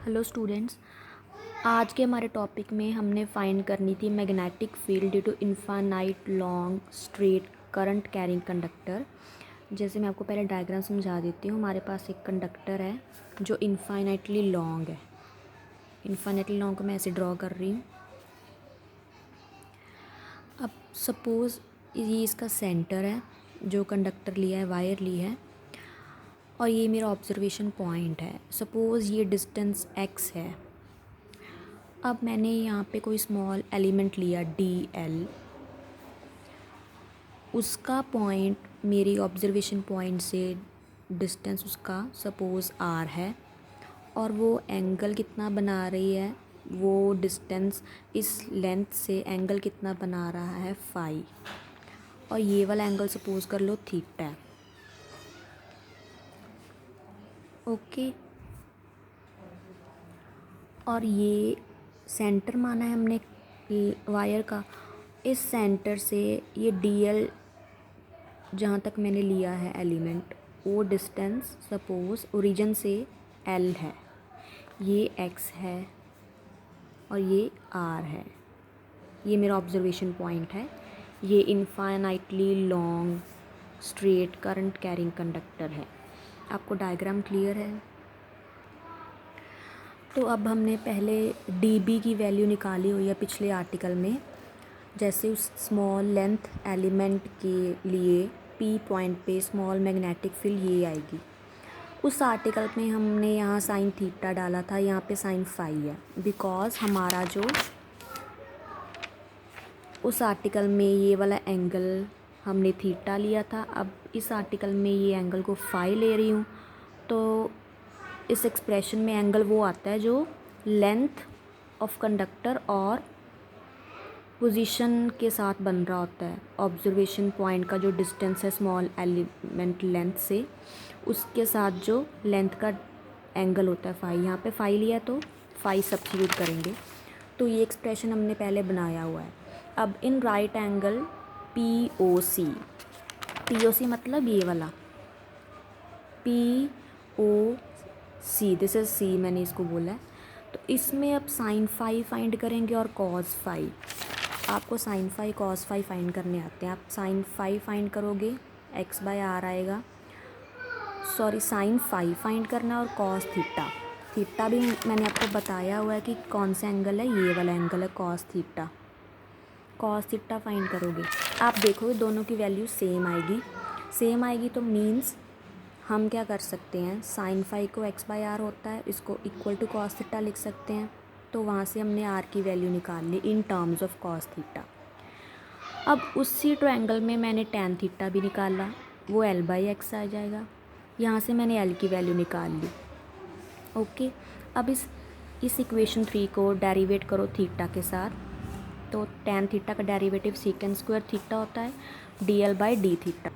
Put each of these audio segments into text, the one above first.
Hello students. आज के हमारे टॉपिक में हमने फाइंड करनी थी magnetic field due to infinite long straight current carrying conductor. जैसे मैं आपको पहले डायग्राम समझा देती हूँ। हमारे पास एक कंडक्टर है जो इनफाइनाइटली लॉन्ग है। इनफाइनाइटली लॉन्ग को मैं ऐसे ड्रॉ कर रही हूँ। अब सपोज़ ये इसका सेंटर है, जो कंडक्टर लिया है, वायर ली है, और ये मेरा ऑब्जर्वेशन पॉइंट है। सपोज़ ये डिस्टेंस x है। अब मैंने यहाँ पे कोई स्मॉल एलिमेंट लिया dl, उसका पॉइंट मेरी ऑब्जर्वेशन पॉइंट से डिस्टेंस उसका सपोज़ r है, और वो एंगल कितना बना रही है, वो डिस्टेंस इस लेंथ से एंगल कितना बना रहा है फाई, और ये वाला एंगल सपोज़ कर लो थीटा है। ओके, और ये सेंटर माना है हमने वायर का। इस सेंटर से ये dl जहाँ तक मैंने लिया है एलिमेंट, वो डिस्टेंस सपोज़ ओरिजिन से l है, ये x है और ये r है। ये मेरा ऑब्जर्वेशन पॉइंट है। ये infinitely long straight current carrying conductor है। आपको डायग्राम क्लियर है? तो अब हमने पहले dB की वैल्यू निकाली हुई है पिछले आर्टिकल में। जैसे उस स्मॉल लेंथ एलिमेंट के लिए P पॉइंट पे स्मॉल मैग्नेटिक फील्ड ये आएगी। उस आर्टिकल में हमने यहाँ साइन थीटा डाला था, यहाँ पे साइन फाई है, बिकॉज़ हमारा जो उस आर्टिकल में ये वाला एंगल हमने थीटा लिया था। अब इस आर्टिकल में ये एंगल को फाई ले रही हूँ, तो इस एक्सप्रेशन में एंगल वो आता है जो लेंथ ऑफ कंडक्टर और पोजीशन के साथ बन रहा होता है। ऑब्जर्वेशन पॉइंट का जो डिस्टेंस है स्मॉल एलिमेंट लेंथ से, उसके साथ जो लेंथ का एंगल होता है फाई। यहाँ पे फाई लिया तो फाई सब्स्टिट्यूट करेंगे। तो ये एक्सप्रेशन हमने पहले बनाया हुआ है। अब in right angle POC, POC मतलब ये वाला POC, दिस इज़ C, मैंने इसको बोला है। तो इसमें अब साइन फाई फाइंड करेंगे और कॉस फाई। आपको sine phi cos phi find करने आते हैं। आप साइन फाई फाइंड करोगे x/r आएगा, सॉरी साइन फाई फाइंड करना, और कॉस थीटा। थीटा भी मैंने आपको बताया हुआ है कि कौन सा एंगल है, ये वाला एंगल है cos theta. Cos theta find करोगे, आप देखोगे दोनों की वैल्यू सेम आएगी। सेम आएगी तो मीन्स हम क्या कर सकते हैं, साइन फाई को x/r होता है, इसको इक्वल टू कॉस थीटा लिख सकते हैं। तो वहाँ से हमने r की वैल्यू निकाल ली in terms of cos theta. अब उसी ट्रायंगल में मैंने टैन थीटा भी निकाला, वो l/x आ जाएगा। यहाँ से मैंने l की वैल्यू निकाल ली। ओके, अब इस इक्वेशन 3 को डेरिवेट करो थीटा के साथ। तो टैन थीटा का डेरिवेटिव सीकेंड स्क्वायर थीटा होता है dl/d थीटा।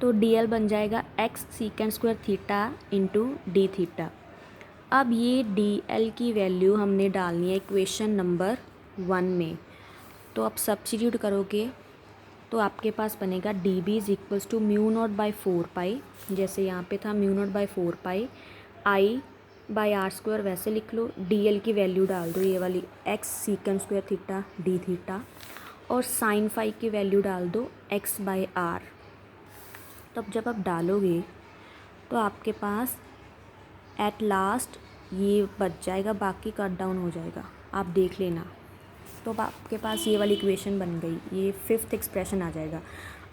तो dl बन जाएगा x secant square theta into D theta. अब ये dl की वैल्यू हमने डालनी है इक्वेशन नंबर 1 में। तो आप सब्स्टिट्यूट करोगे तो आपके पास बनेगा dB इज इक्वल्स टू μ0/4 जैसे यहाँ पे था μ0/4 I/r² वैसे लिख लो। dl की वैल्यू डाल दो, ये वाली x secant square theta D theta, और साइन फाई की वैल्यू डाल दो x/r। तब जब आप डालोगे तो आपके पास एट लास्ट ये बच जाएगा, बाकी कट डाउन हो जाएगा, आप देख लेना। तो अब आपके पास ये वाली इक्वेशन बन गई, ये 5th एक्सप्रेशन आ जाएगा।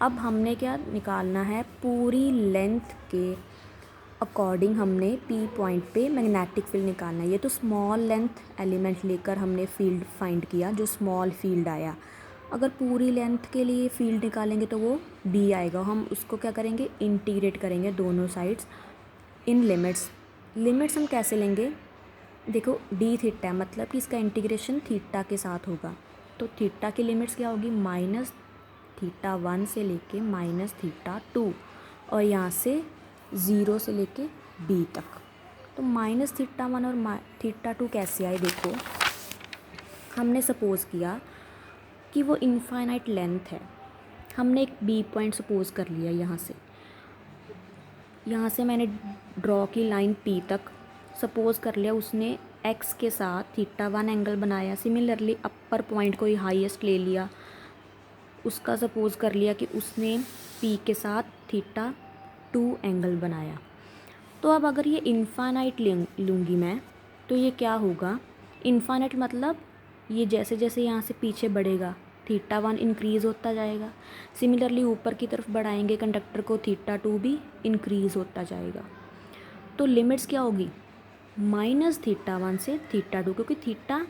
अब हमने क्या निकालना है, पूरी लेंथ के अकॉर्डिंग हमने P पॉइंट पे मैग्नेटिक फील्ड निकालना है। ये तो स्मॉल लेंथ एलिमेंट लेकर हमने फील्ड फाइंड किया, जो स्मॉल फील्ड आया। अगर पूरी लेंथ के लिए फील्ड निकालेंगे तो वो D आएगा। हम उसको क्या करेंगे, इंटीग्रेट करेंगे दोनों साइड्स इन लिमिट्स। लिमिट्स हम कैसे लेंगे, देखो डी थीटा है, मतलब कि इसका इंटीग्रेशन थीटा के साथ होगा। तो थीटा की लिमिट्स क्या होगी, -θ1 से लेके -θ2, और यहाँ से 0 से लेके b तक। तो -θ1 और θ2 कैसे आए, देखो हमने सपोज़ किया कि वो इनफाइनाइट लेंथ है। हमने एक b पॉइंट सपोज़ कर लिया। यहाँ से मैंने ड्रॉ की लाइन P तक, सपोज़ कर लिया उसने एक्स के साथ थीटा 1 एंगल बनाया, सिमिलरली अपर पॉइंट कोई हाईएस्ट ले लिया, उसका सपोज़ कर लिया कि उसने पी के साथ थीटा 2 एंगल बनाया। तो अब अगर ये इन्फानाइट लूँगी मैं, तो ये क्या होगा, इन्फानाइट मतलब ये जैसे जैसे यहाँ से पीछे बढ़ेगा थीटा 1 इंक्रीज़ होता जाएगा, सिमिलरली ऊपर की तरफ बढ़ाएंगे कंडक्टर को, थीटा 2 भी इंक्रीज़ होता जाएगा। तो लिमिट्स क्या होगी, माइनस थीटा 1 से थीटा 2, क्योंकि थीटा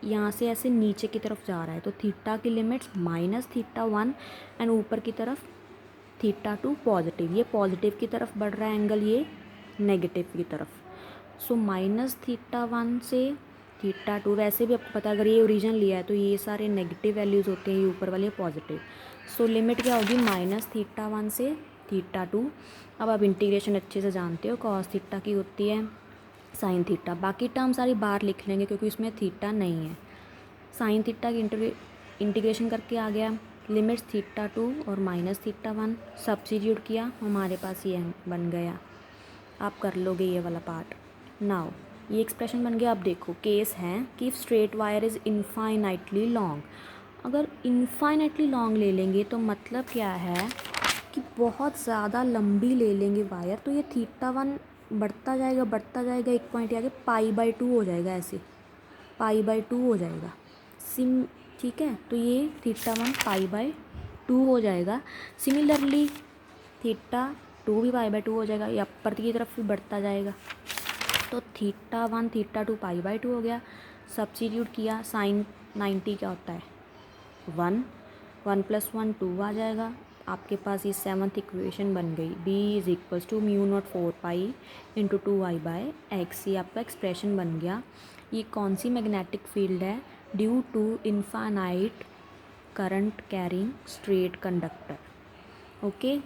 यहाँ से ऐसे नीचे की तरफ जा रहा है, तो थीटा की लिमिट्स माइनस थीटा 1 एंड ऊपर की तरफ थीटा 2 पॉजिटिव, ये पॉजिटिव की तरफ बढ़ रहा है एंगल, ये नेगेटिव की तरफ। सो माइनस थीटा 1 से थीटा 2, वैसे भी आपको पता है अगर ये ओरिजिन लिया है तो ये सारे नेगेटिव वैल्यूज़ होते हैं, ये ऊपर वाले पॉजिटिव। सो लिमिट क्या होगी, माइनस थीटा 1 से थीटा 2। अब आप इंटीग्रेशन अच्छे से जानते हो, कॉस थीटा की होती है साइन थीटा, बाकी टर्म सारी बाहर लिख लेंगे क्योंकि उसमें थीटा नहीं है। साइन थीटा की इंटीग्रेशन करके आ गया, लिमिट्स थीटा 2 और माइनस थीटा 1 सब्स्टिट्यूट किया, हमारे पास ये बन गया। आप कर लोगे ये वाला पार्ट। नाउ ये एक्सप्रेशन बन गया। अब देखो केस है कि if straight wire is infinitely long, अगर इनफाइनाइटली लॉन्ग ले लेंगे तो मतलब क्या है कि बहुत ज़्यादा लंबी ले लेंगे वायर, तो ये थीटा 1 बढ़ता जाएगा, एक पॉइंट आगे पाई/2 हो जाएगा, ऐसे पाई/2 हो जाएगा सिम, ठीक है। तो ये थीटा 1 पाई/2 हो जाएगा, सिमिलरली थीटा 2 भी पाई/2 हो जाएगा, ये अपर की तरफ भी बढ़ता जाएगा। तो थीटा 1 थीटा 2 पाई/2 हो गया। सब्स्टिट्यूट किया, साइन 90 क्या होता है 1, 1 + 1 2 आ जाएगा। आपके पास ये 7th इक्वेशन बन गई, B = μ04 × 2y/x, ये आपका एक्सप्रेशन बन गया। ये कौन सी मैग्नेटिक फील्ड है, due to infinite current carrying straight conductor. Okay.